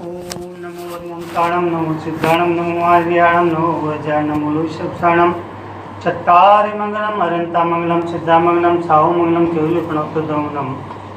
ओम नमो ओंकारणं नमो सिद्धाणं नमो आर्याणं नमो वज्राणं नमो लुषप्साणं चत्तारि मंगलम अरंता मंगलम सिद्धा मंगलम साहु मंगलम केवली प्रणोक्तोदमनम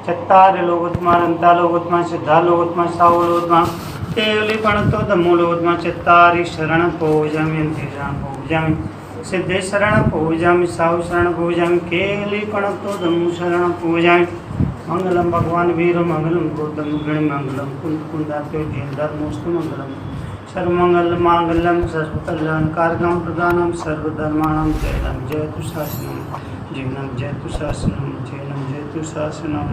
चत्तारि लोकोत्तमा अरंता लोकोत्तमा सिद्धा लोकोत्तमा साहु लोकोत्तमा केवली प्रणोक्तोदमो लोकोत्तमा चत्तारि शरण पूजामि अंति शरण पूजामि सिद्धे शरण पूजामि साहु शरण पूजामि केवली प्रणोक्तोदमो शरण पूजामि मंगलम भगवान वीर मंगलम गौतम गण मंगलम कुंद कुंदाते धर्मोस्तु मंगलम सर्वमंगल मांगल्यम सर्वकल्याणकारकम प्रदानम सर्वधर्माणां जयनम जयतु शासनम जीवनम जयतु शासनम जयनम जयतु शासनम।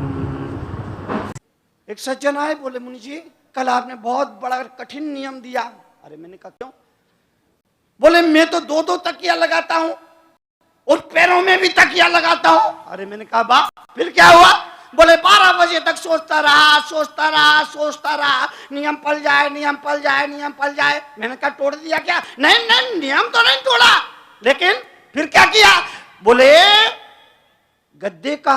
एक सज्जन आए, बोले मुनि जी कल आपने बहुत बड़ा कठिन नियम दिया। अरे मैंने कहा क्यों? बोले मैं तो दो दो तकिया लगाता हूं और पैरों में भी तकिया लगाता हूं। अरे मैंने कहा वाह, फिर क्या हुआ? बोले 12 बजे तक सोचता रहा, नियम पल जाए, नियम पल जाए, नियम पल जाए। मैंने कहा तोड़ दिया क्या? नहीं नहीं, नियम तो नहीं तोड़ा, लेकिन फिर क्या किया? बोले गद्दे का।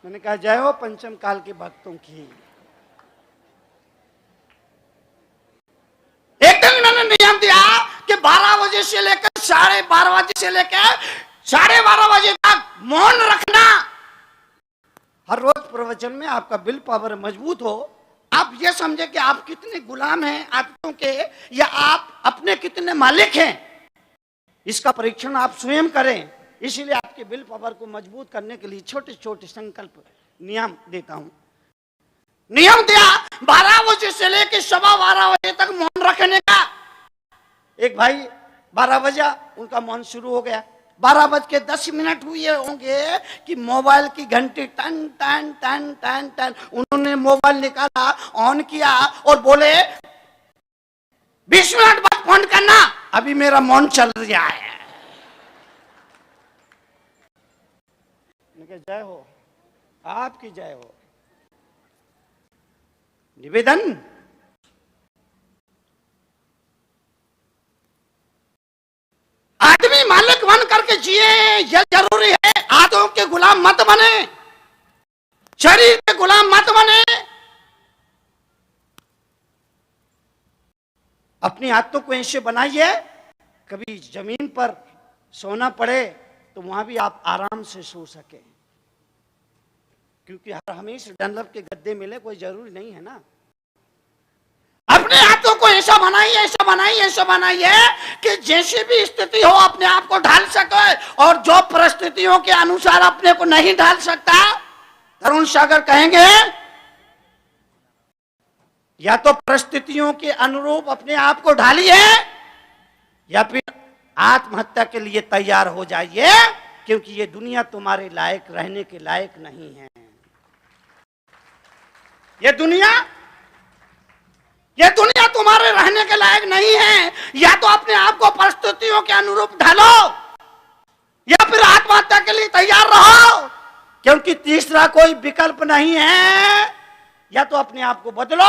मैंने कहा जय हो पंचम काल के भक्तों की। एक दिन उन्होंने नियम दिया कि 12 बजे से लेकर 12:30 बजे से लेकर 12:30 बजे तक मौन रखना। हर रोज प्रवचन में आपका विल पावर मजबूत हो। आप ये समझे कि आप कितने गुलाम हैं आदतों के, या आप अपने कितने मालिक हैं, इसका परीक्षण आप स्वयं करें। इसीलिए आपके विल पावर को मजबूत करने के लिए छोटे छोटे संकल्प नियम देता हूं। नियम दिया 12 बजे से लेकर 12:15 बजे तक मौन रखने का। एक भाई 12 बजा, उनका मौन शुरू हो गया। 12:10 हुए होंगे कि मोबाइल की घंटी टन टन टन टन टन। उन्होंने मोबाइल निकाला, ऑन किया और बोले 20 मिनट बाद फोन करना, अभी मेरा मौन चल रहा है। जय हो, आपकी जय हो। निवेदन, आदमी मालिक बन करके जिए, यह जरूरी है। आदतों के गुलाम मत बने, शरीर के गुलाम मत बने। अपनी आदतों को ऐसे बनाइए, कभी जमीन पर सोना पड़े तो वहां भी आप आराम से सो सके, क्योंकि हमेशा डनलप के गद्दे मिले कोई जरूरी नहीं है ना। अपने हाथों को ऐसा बनाइए कि जैसी भी स्थिति हो अपने आप को ढाल सके, और जो परिस्थितियों के अनुसार अपने को नहीं ढाल सकता, तरुण सागर कहेंगे या तो परिस्थितियों के अनुरूप अपने आप को ढालिए, या फिर आत्महत्या के लिए तैयार हो जाइए, क्योंकि ये दुनिया तुम्हारे लायक रहने के लायक नहीं है। ये दुनिया तुम्हारे रहने के लायक नहीं है। या तो अपने आप को परिस्थितियों के अनुरूप ढालो, या फिर आत्महत्या के लिए तैयार रहो, क्योंकि तीसरा कोई विकल्प नहीं है। या तो अपने आप को बदलो,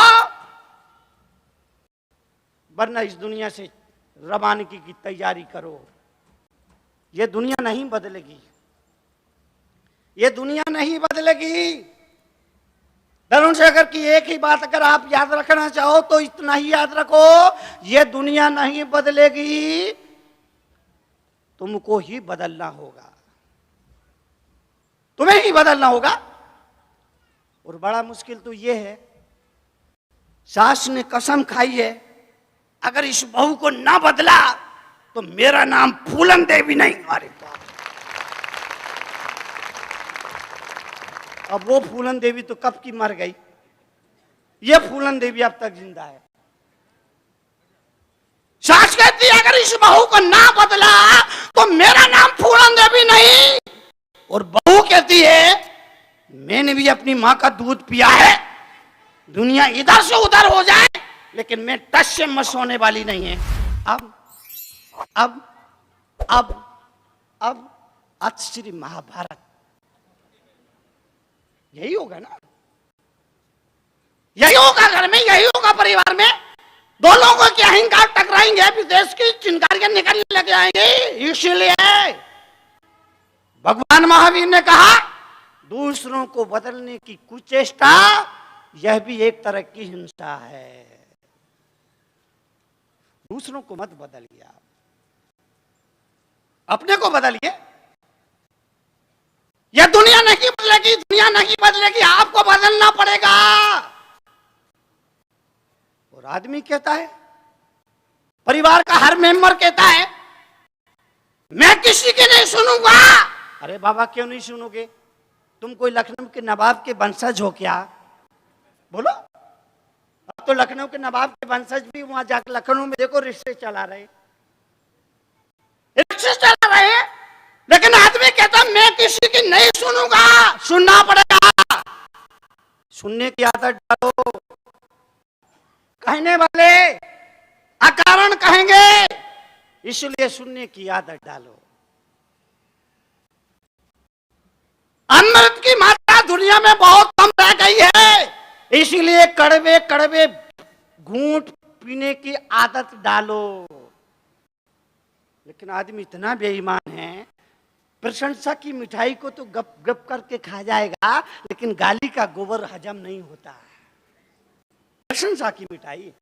वरना इस दुनिया से रवानगी की तैयारी करो। ये दुनिया नहीं बदलेगी, ये दुनिया नहीं बदलेगी। तरुण सागर की एक ही बात अगर आप याद रखना चाहो तो इतना ही याद रखो, ये दुनिया नहीं बदलेगी, तुमको ही बदलना होगा, तुम्हें ही बदलना होगा। और बड़ा मुश्किल तो ये है, सास ने कसम खाई है अगर इस बहू को ना बदला तो मेरा नाम फूलन देवी नहीं। हमारे पास अब वो फूलन देवी तो कब की मर गई, ये फूलन देवी अब तक जिंदा है। सास कहती है अगर इस बहू को ना बदला तो मेरा नाम फूलन देवी नहीं, और बहू कहती है मैंने भी अपनी मां का दूध पिया है, दुनिया इधर से उधर हो जाए लेकिन मैं टच से मस होने वाली नहीं है। अब आज श्री महाभारत यही होगा ना, यही होगा घर में, यही होगा परिवार में। दो लोगों के अहंकार टकराएंगे, विदेश की चिंगारियां निकलने लग जाएंगी। इसलिए भगवान महावीर ने कहा दूसरों को बदलने की कुचेष्टा, यह भी एक तरह की हिंसा है। दूसरों को मत बदलिए, आप अपने को बदलिए। यह दुनिया नहीं बदलेगी, दुनिया नहीं बदलेगी, आपको बदलना पड़ेगा। और आदमी कहता है, परिवार का हर मेंबर कहता है, मैं किसी की नहीं सुनूंगा। अरे बाबा क्यों नहीं सुनोगे? तुम कोई लखनऊ के नवाब के वंशज हो क्या? बोलो। अब तो लखनऊ के नवाब के वंशज भी वहां जाकर लखनऊ में देखो रिक्शे चला रहे, लेकिन आदमी कहता मैं किसी की नहीं सुनूंगा। सुनना पड़ेगा, सुनने की आदत डालो। कहने वाले अकारण कहेंगे, इसलिए सुनने की आदत डालो। अमृत की मात्रा दुनिया में बहुत कम रह गई है, इसीलिए कड़वे कड़वे घूंट पीने की आदत डालो। लेकिन आदमी इतना बेईमान है, प्रशंसा की मिठाई को तो गप गप करके खा जाएगा, लेकिन गाली का गोबर हजम नहीं होता। प्रशंसा की मिठाई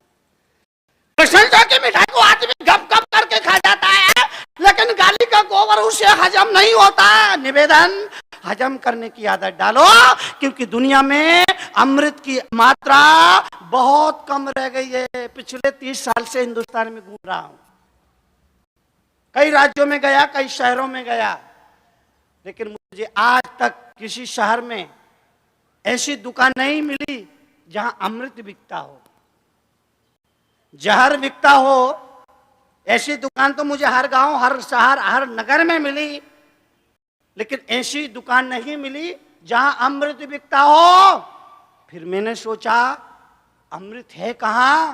को आदमी गप गप करके खा जाता है, लेकिन गाली का गोबर उसे हजम नहीं होता। निवेदन, हजम करने की आदत डालो, क्योंकि दुनिया में अमृत की मात्रा बहुत कम रह गई है। पिछले 30 साल से हिंदुस्तान में घूम रहा हूं, कई राज्यों में गया, कई शहरों में गया, लेकिन मुझे आज तक किसी शहर में ऐसी दुकान नहीं मिली जहां अमृत बिकता हो, जहर बिकता हो। ऐसी दुकान तो मुझे हर गांव, हर शहर, हर नगर में मिली, लेकिन ऐसी दुकान नहीं मिली जहां अमृत बिकता हो। फिर मैंने सोचा अमृत है कहां?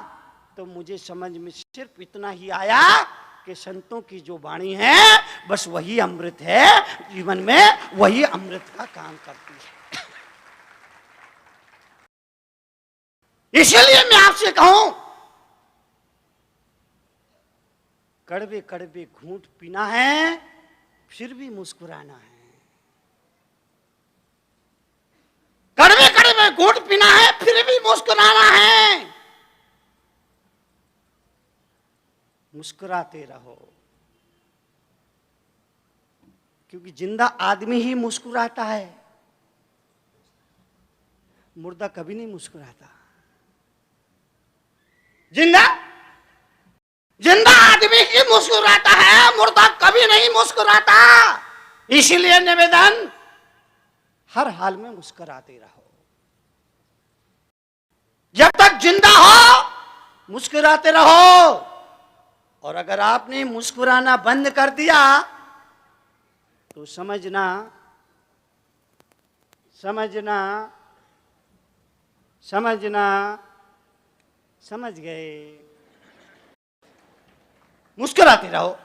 तो मुझे समझ में सिर्फ इतना ही आया कि संतों की जो वाणी है बस वही अमृत है, जीवन में वही अमृत का काम करती है। इसलिए मैं आपसे कहूं, कड़वे कड़वे घूंट पीना है, फिर भी मुस्कुराना है। कड़वे कड़वे घूंट पीना है, फिर भी मुस्कुराना है। मुस्कुराते रहो, क्योंकि जिंदा आदमी ही मुस्कुराता है, मुर्दा कभी नहीं मुस्कुराता। जिंदा आदमी ही मुस्कुराता है, मुर्दा कभी नहीं मुस्कुराता। इसलिए निवेदन, हर हाल में मुस्कुराते रहो। जब तक जिंदा हो मुस्कुराते रहो, और अगर आपने मुस्कुराना बंद कर दिया तो समझना समझ गए। मुस्कुराते रहो,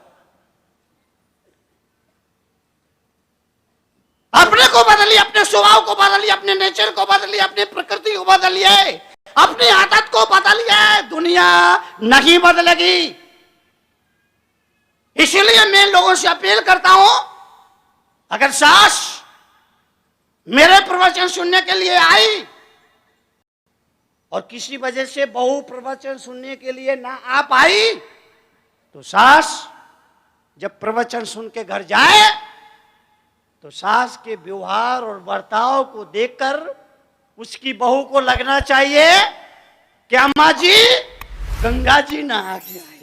अपने को बदलिए, अपने स्वभाव को बदलिए, अपने नेचर को बदलिए, अपनी प्रकृति को बदलिए, अपनी आदत को बदलिए। दुनिया नहीं बदलेगी। इसलिए मैं लोगों से अपील करता हूं, अगर सास मेरे प्रवचन सुनने के लिए आई और किसी वजह से बहू प्रवचन सुनने के लिए ना आ पाई, तो सास जब प्रवचन सुन के घर जाए तो सास के व्यवहार और बर्ताव को देखकर उसकी बहू को लगना चाहिए कि अम्मा जी गंगा जी नहा के आए।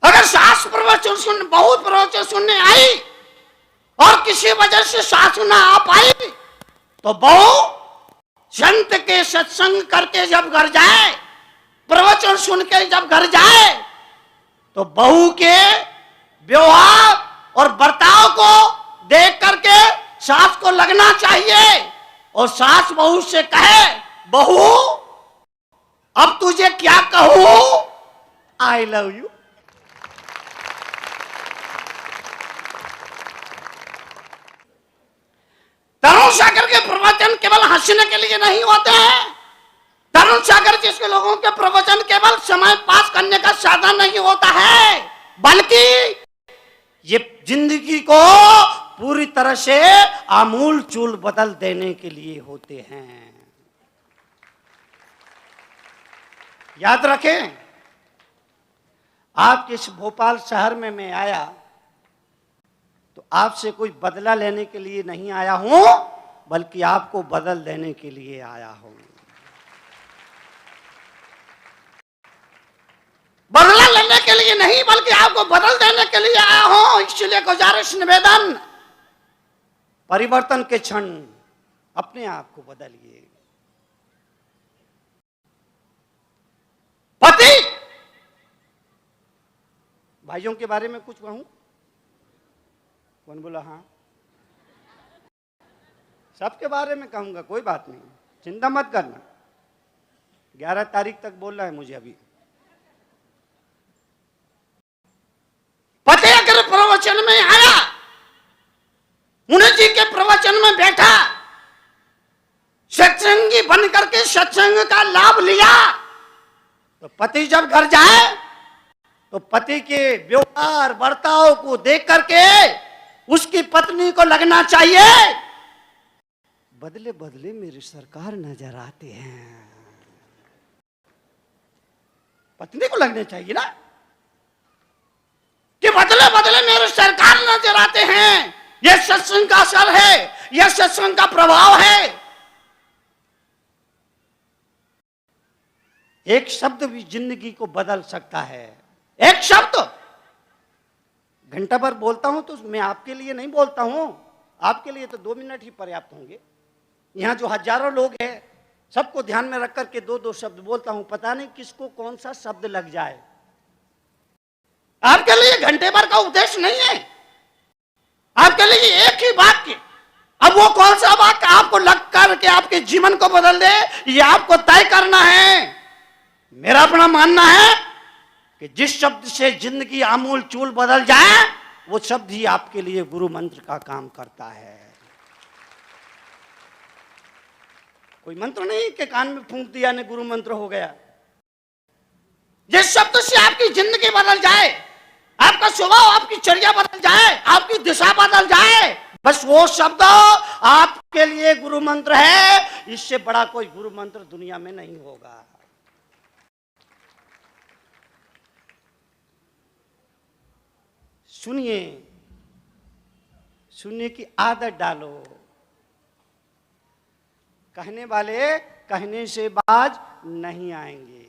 अगर सास बहू प्रवचन सुनने आई और किसी वजह से सास ना आ पाई, तो बहू संत के सत्संग करके जब घर जाए, प्रवचन सुन के जब घर जाए, तो बहू के व्यवहार और बर्ताव को देख करके सास को लगना चाहिए, और सास बहू से कहे, बहू अब तुझे क्या कहूं, I love you. Tarun Sagar के प्रवचन केवल हंसने के लिए नहीं होते हैं। तरुण सागर जिसके लोगों के प्रवचन केवल समय पास करने का साधन नहीं होता है, बल्कि ये जिंदगी तरह से आमूल चूल बदल देने के लिए होते हैं। याद रखें, आपके इस भोपाल शहर में मैं आया तो आपसे कोई बदला लेने के लिए नहीं आया हूं, बल्कि आपको बदल देने के लिए आया हूं। बदला लेने के लिए नहीं, बल्कि आपको बदल देने के लिए आया हूं। इसलिए गुजारिश, निवेदन, परिवर्तन के क्षण अपने आप को बदलिए। पति, भाइयों के बारे में कुछ कहूं? कौन बोला? हाँ, सबके बारे में कहूंगा, कोई बात नहीं, चिंता मत करना। 11 तारीख तक बोलना है मुझे अभी। पति अगर प्रवचन में आया, मुनि जी के प्रवचन में बैठा, सत्संगी बन करके सत्संग का लाभ लिया, तो पति जब घर जाए तो पति के व्यवहार बर्ताव को देख करके उसकी पत्नी को लगना चाहिए, बदले बदले मेरी सरकार नजर आते हैं। पत्नी को लगना चाहिए ना कि बदले बदले मेरे सरकार नजर आते हैं। यह सत्संग का असर है, यह सत्संग का प्रभाव है। एक शब्द भी जिंदगी को बदल सकता है। एक शब्द, घंटा भर बोलता हूं तो मैं आपके लिए नहीं बोलता हूं, आपके लिए तो 2 मिनट ही पर्याप्त होंगे। यहां जो हजारों लोग हैं, सबको ध्यान में रख करके 2-2 शब्द बोलता हूं, पता नहीं किसको कौन सा शब्द लग जाए। आपके लिए घंटे भर का उद्देश्य नहीं है, आपके लिए एक ही वाक्य। अब वो कौन सा वाक्य आपको लग करके आपके जीवन को बदल दे, ये आपको तय करना है। मेरा अपना मानना है कि जिस शब्द से जिंदगी आमूल चूल बदल जाए, वो शब्द ही आपके लिए गुरु मंत्र का काम करता है। कोई मंत्र नहीं कि कान में फूंक दिया ने गुरु मंत्र हो गया। जिस शब्द से आपकी जिंदगी बदल जाए, आपका स्वभाव, आपकी चर्या बदल जाए, आपकी दिशा बदल जाए, बस वो शब्द आपके लिए गुरु मंत्र है। इससे बड़ा कोई गुरु मंत्र दुनिया में नहीं होगा। सुनिए, सुनने की आदत डालो। कहने वाले कहने से बाज नहीं आएंगे।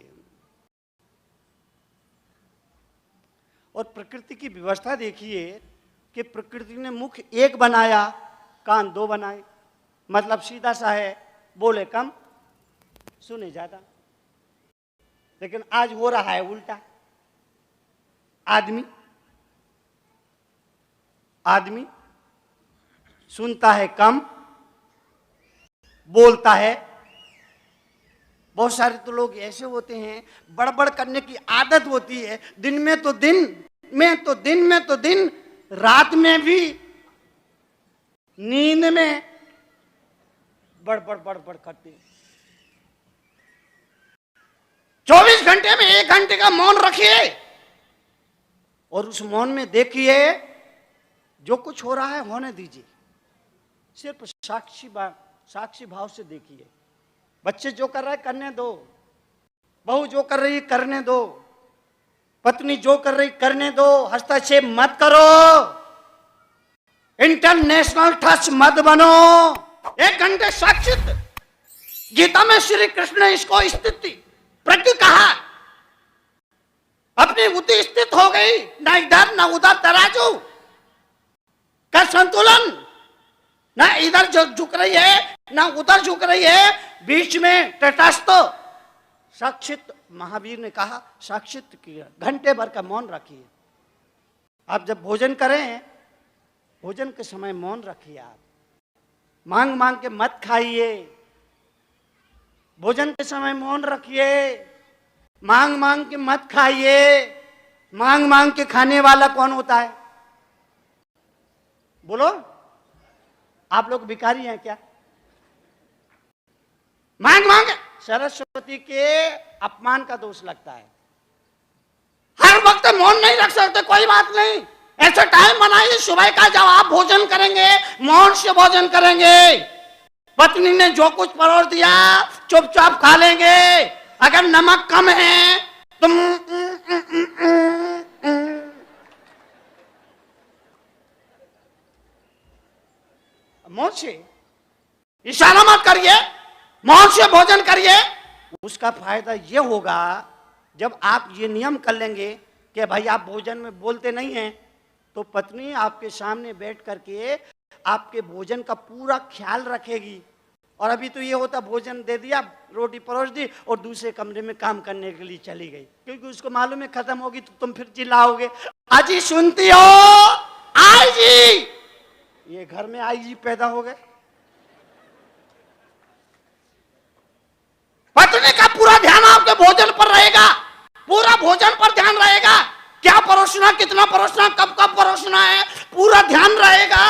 और प्रकृति की व्यवस्था देखिए कि प्रकृति ने मुख एक बनाया, कान 2 बनाए। मतलब सीधा सा है, बोले कम सुने ज्यादा। लेकिन आज हो रहा है उल्टा। आदमी सुनता है कम, बोलता है। बहुत सारे तो लोग ऐसे होते हैं, बड़बड़ करने की आदत होती है। दिन में तो दिन, रात में भी, नींद में बड़बड़ करते हैं। 24 घंटे में 1 घंटे का मौन रखिए और उस मौन में देखिए जो कुछ हो रहा है होने दीजिए। सिर्फ साक्षी भाव से देखिए। बच्चे जो कर रहे हैं करने दो, बहू जो कर रही है करने दो, पत्नी जो कर रही करने दो। हस्तक्षेप मत करो, इंटरनेशनल टच मत बनो। 1 घंटे साक्षित। गीता में श्री कृष्ण ने इसको स्थिति प्रज्ञ कहा। अपनी बुद्धि स्थित हो गई, ना इधर ना उधर, तराजू का संतुलन, ना इधर जो झुक रही है ना उधर झुक रही है, बीच में तटस्थ। साक्षित, महावीर ने कहा साक्षित किया। घंटे भर का मौन रखिए। आप जब भोजन करें, भोजन के समय मौन रखिए। आप मांग मांग के मत खाइए। भोजन के समय मौन रखिए। मांग मांग के मत खाइए। मांग मांग के खाने वाला कौन होता है? बोलो, आप लोग भिखारी हैं क्या? मांग मांग सरस्वती के अपमान का दोष लगता है। हर वक्त मौन नहीं रख सकते, कोई बात नहीं। ऐसा टाइम बनाइए सुबह का जब आप भोजन करेंगे मौन से भोजन करेंगे। पत्नी ने जो कुछ परोस दिया चुपचाप खा लेंगे। अगर नमक कम है तो मौन से इशारा मत करिए, मौन से भोजन करिए। उसका फायदा ये होगा जब आप ये नियम कर लेंगे कि भाई आप भोजन में बोलते नहीं हैं, तो पत्नी आपके सामने बैठ करके आपके भोजन का पूरा ख्याल रखेगी। और अभी तो ये होता भोजन दे दिया, रोटी परोस दी और दूसरे कमरे में काम करने के लिए चली गई, क्योंकि उसको मालूम है खत्म होगी तो तुम फिर चिल्लाओगे, आजी सुनती हो, आई जी। ये घर में आई जी पैदा हो गए। पत्नी का पूरा ध्यान आपके भोजन पर रहेगा, पूरा भोजन पर ध्यान रहेगा। क्या परोसना, कितना परोसना, कब कब परोसना है, पूरा ध्यान रहेगा।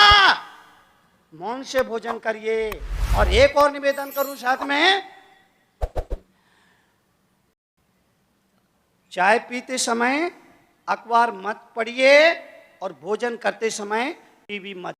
मौन से भोजन करिए। और एक और निवेदन करूं साथ में, चाय पीते समय अखबार मत पढ़िए और भोजन करते समय टीवी मत